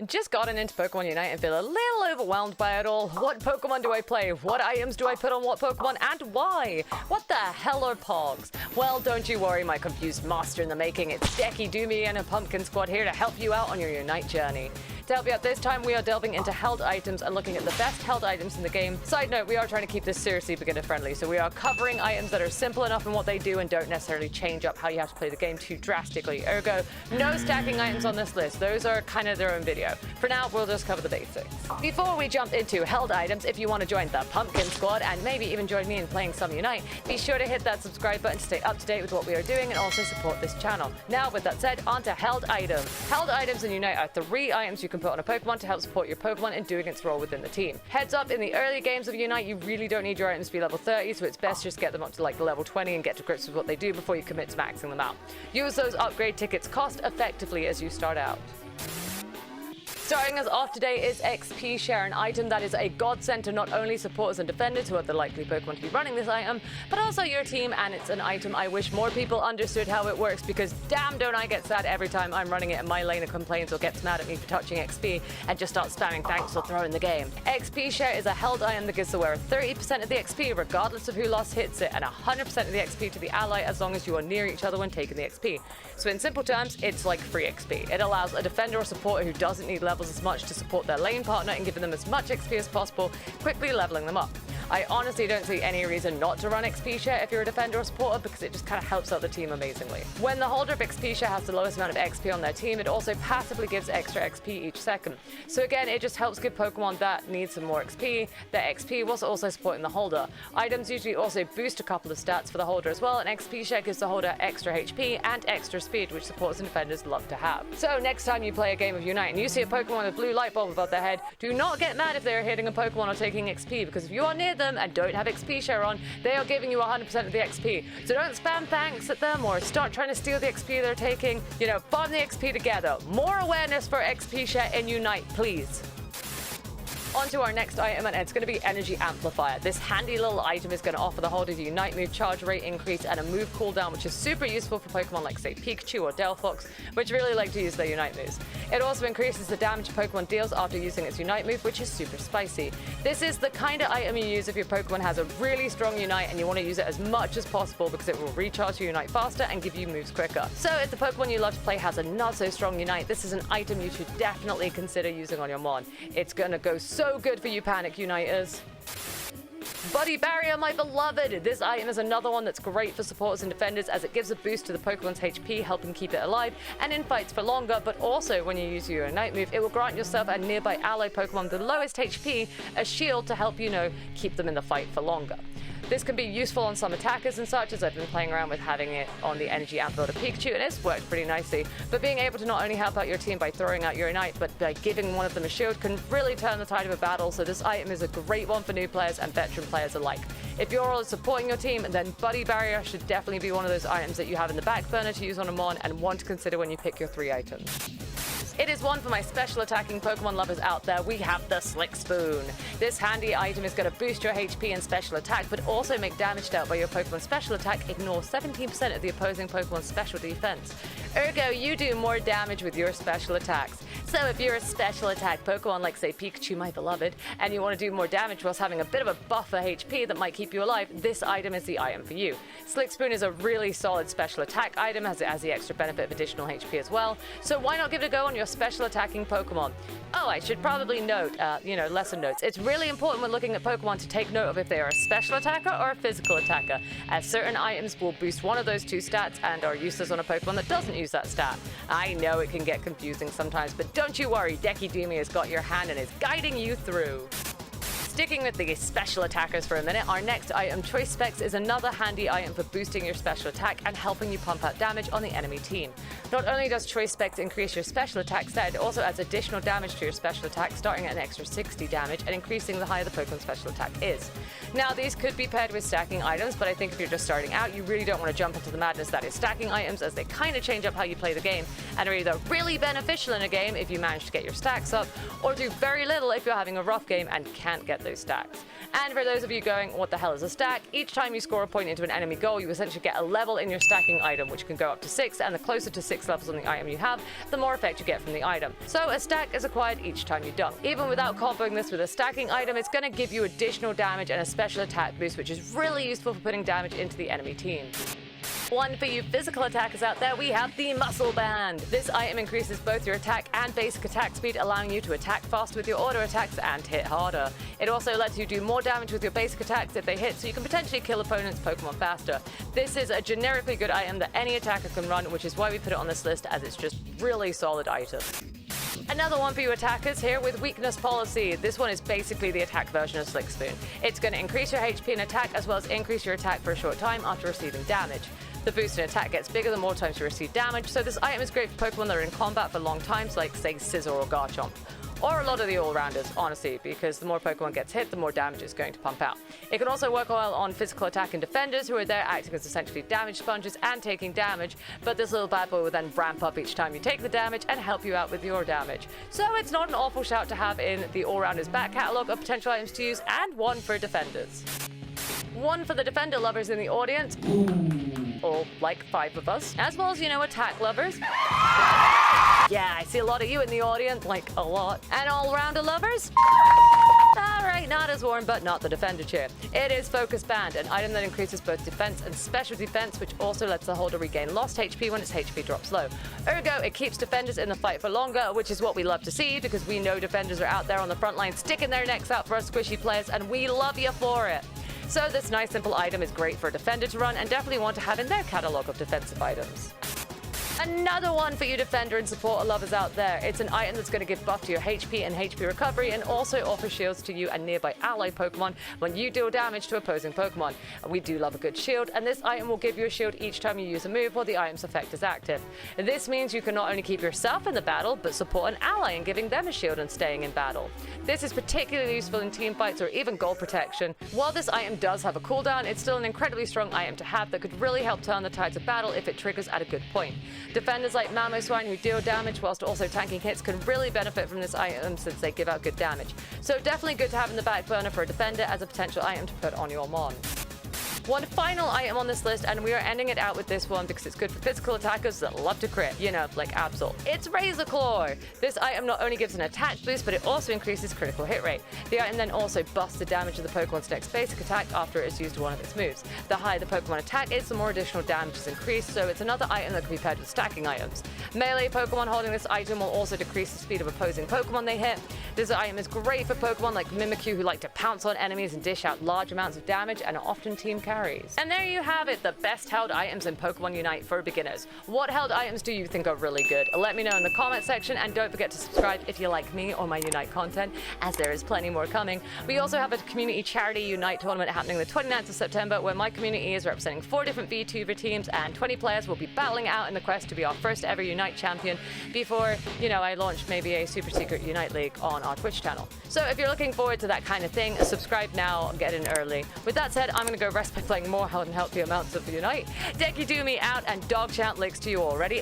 Just gotten into Pokemon Unite and feel a little overwhelmed by it all. What Pokemon do I play? What items do I put on what Pokemon and why? What the hell are Pogs? Well, don't you worry, my confused master in the making. It's Decky, Doomy, and a Pumpkin Squad here to help you out on your Unite journey. To help you out this time, we are delving into held items and looking at the best held items in the game. Side note, we are trying to keep this seriously beginner friendly, so we are covering items that are simple enough in what they do and don't necessarily change up how you have to play the game too drastically. Ergo, no stacking items on this list. Those are kind of their own video. For now, we'll just cover the basics. Before we jump into held items, if you want to join the Pumpkin Squad and maybe even join me in playing some Unite, be sure to hit that subscribe button to stay up to date with what we are doing and also support this channel. Now, with that said, on to held items. Held items in Unite are 3 items you can put on a Pokemon to help support your Pokemon in doing its role within the team. Heads up, in the early games of Unite, you really don't need your items to be level 30, so it's best just get them up to like level 20 and get to grips with what they do before you commit to maxing them out. Use those upgrade tickets cost effectively as you start out. Starting us off today is XP Share, an item that is a godsend to not only supporters and defenders who are the likely Pokemon to be running this item, but also your team, and it's an item I wish more people understood how it works, because damn don't I get sad every time I'm running it and my laner complains or gets mad at me for touching XP and just starts spamming thanks or throwing the game. XP Share is a held item that gives the wearer 30% of the XP regardless of who lost hits it, and 100% of the XP to the ally as long as you are near each other when taking the XP. So in simple terms, it's like free XP. It allows a defender or supporter who doesn't need levels as much to support their lane partner and giving them as much XP as possible, quickly leveling them up. I honestly don't see any reason not to run XP Share if you're a defender or supporter, because it just kind of helps out the team amazingly. When the holder of XP Share has the lowest amount of XP on their team, it also passively gives extra XP each second. So again, it just helps give Pokemon that need some more XP, their XP whilst also supporting the holder. Items usually also boost a couple of stats for the holder as well, and XP Share gives the holder extra HP and extra speed, which supporters and defenders love to have. So next time you play a game of Unite and you see a Pokemon with a blue light bulb above their head, do not get mad if they are hitting a Pokemon or taking XP, because if you are near them and don't have XP Share on, they are giving you 100% of the XP. So don't spam thanks at them or start trying to steal the XP they're taking. You know, farm the XP together. More awareness for XP Share in Unite, please. On to our next item, and it's going to be Energy Amplifier. This handy little item is going to offer the holder the Unite move charge rate increase and a move cooldown, which is super useful for Pokemon like, say, Pikachu or Delphox, which really like to use their Unite moves. It also increases the damage Pokemon deals after using its Unite move, which is super spicy. This is the kind of item you use if your Pokemon has a really strong Unite and you want to use it as much as possible, because it will recharge your Unite faster and give you moves quicker. So if the Pokemon you love to play has a not so strong Unite, this is an item you should definitely consider using on your Mon. It's going to go so good for you Panic Uniters. Buddy Barrier, my beloved! This item is another one that's great for supporters and defenders, as it gives a boost to the Pokemon's HP, helping keep it alive and in fights for longer, but also when you use your Unite move, it will grant yourself and nearby ally Pokemon the lowest HP a shield to help, you know, keep them in the fight for longer. This can be useful on some attackers and such, as I've been playing around with having it on the Energy Amp build of Pikachu, and it's worked pretty nicely. But being able to not only help out your team by throwing out your Unite, but by giving one of them a shield can really turn the tide of a battle, so this item is a great one for new players and veteran players alike. If you're all supporting your team, then Buddy Barrier should definitely be one of those items that you have in the back burner to use on a Mon and want to consider when you pick your 3 items. It is one for my special attacking Pokemon lovers out there. We have the Slick Spoon. This handy item is going to boost your HP and special attack, but also make damage dealt by your Pokemon's special attack ignore 17% of the opposing Pokemon's special defense. Ergo, you do more damage with your special attacks. So if you're a special attack Pokemon like, say, Pikachu, my beloved, and you want to do more damage whilst having a bit of a buffer HP that might keep you alive, this item is the item for you. Slick Spoon is a really solid special attack item, as it has the extra benefit of additional HP as well. So why not give it a go on your special attacking Pokemon? Oh, I should probably note, lesson notes. It's really important when looking at Pokemon to take note of if they are a special attacker or a physical attacker, as certain items will boost one of those 2 stats and are useless on a Pokemon that doesn't use that stat. I know it can get confusing sometimes, but don't you worry, Decky Doomy has got your hand and is guiding you through. Sticking with the special attackers for a minute, our next item, Choice Specs, is another handy item for boosting your special attack and helping you pump out damage on the enemy team. Not only does Choice Specs increase your special attack stat, it also adds additional damage to your special attack, starting at an extra 60 damage and increasing the higher the Pokemon's special attack is. Now, these could be paired with stacking items, but I think if you're just starting out, you really don't want to jump into the madness that is stacking items, as they kind of change up how you play the game and are either really beneficial in a game if you manage to get your stacks up, or do very little if you're having a rough game and can't get get those stacks. And for those of you going, what the hell is a stack? Each time you score a point into an enemy goal, you essentially get a level in your stacking item, which can go up to 6, and the closer to 6 levels on the item you have, the more effect you get from the item. So a stack is acquired each time you dunk. Even without comboing this with a stacking item, it's going to give you additional damage and a special attack boost, which is really useful for putting damage into the enemy team. One for you physical attackers out there, we have the Muscle Band. This item increases both your attack and basic attack speed, allowing you to attack faster with your auto attacks and hit harder. It also lets you do more damage with your basic attacks if they hit, so you can potentially kill opponents' Pokemon faster. This is a generically good item that any attacker can run, which is why we put it on this list, as it's just really solid item. Another one for you attackers here with Weakness Policy. This one is basically the attack version of Slick Spoon. It's going to increase your HP and attack, as well as increase your attack for a short time after receiving damage. The boost in attack gets bigger the more times you receive damage, so this item is great for Pokemon that are in combat for long times, like, say, Scizor or Garchomp. Or a lot of the all-rounders, honestly, because the more Pokemon gets hit, the more damage it's going to pump out. It can also work well on physical attack and defenders, who are there acting as essentially damage sponges and taking damage, but this little bad boy will then ramp up each time you take the damage and help you out with your damage. So it's not an awful shout to have in the all-rounders back catalogue of potential items to use, and one for defenders. One for the defender lovers in the audience. Or like 5 of us, as well as, attack lovers. Yeah, I see a lot of you in the audience, like a lot. And all-rounder lovers? Alright, not as warm, but not the defender chair. It is Focus Band, an item that increases both defense and special defense, which also lets the holder regain lost HP when its HP drops low. Ergo, it keeps defenders in the fight for longer, which is what we love to see, because we know defenders are out there on the front line sticking their necks out for us squishy players, and we love you for it. So this nice simple item is great for a defender to run, and definitely want to have in their catalog of defensive items. Another one for you defender and supporter lovers out there. It's an item that's going to give buff to your HP and HP recovery, and also offer shields to you and nearby ally Pokemon when you deal damage to opposing Pokemon. We do love a good shield, and this item will give you a shield each time you use a move while the item's effect is active. This means you can not only keep yourself in the battle, but support an ally in giving them a shield and staying in battle. This is particularly useful in team fights or even goal protection. While this item does have a cooldown, it's still an incredibly strong item to have that could really help turn the tides of battle if it triggers at a good point. Defenders like Mamoswine, who deal damage whilst also tanking hits, can really benefit from this item since they give out good damage. So definitely good to have in the back burner for a defender as a potential item to put on your mon. One final item on this list, and we are ending it out with this one because it's good for physical attackers that love to crit, like Absol. It's Razor Claw! This item not only gives an attack boost, but it also increases critical hit rate. The item then also buffs the damage of the Pokemon's next basic attack after it is used one of its moves. The higher the Pokemon attack is, the more additional damage is increased, so it's another item that can be paired with stacking items. Melee Pokemon holding this item will also decrease the speed of opposing Pokemon they hit. This item is great for Pokemon like Mimikyu, who like to pounce on enemies and dish out large amounts of damage, and are often team carries. And there you have it, the best held items in Pokemon Unite for beginners. What held items do you think are really good? Let me know in the comment section, and don't forget to subscribe if you like me or my Unite content, as there is plenty more coming. We also have a community charity Unite tournament happening the 29th of September, where my community is representing 4 different VTuber teams, and 20 players will be battling out in the quest to be our first ever Unite champion before, I launch maybe a super secret Unite League on our Twitch channel. So if you're looking forward to that kind of thing, subscribe now, get in early. With that said, I'm going to go rest by playing more and healthy amounts of Unite. Decky Do Me out, and dog chant links to you already.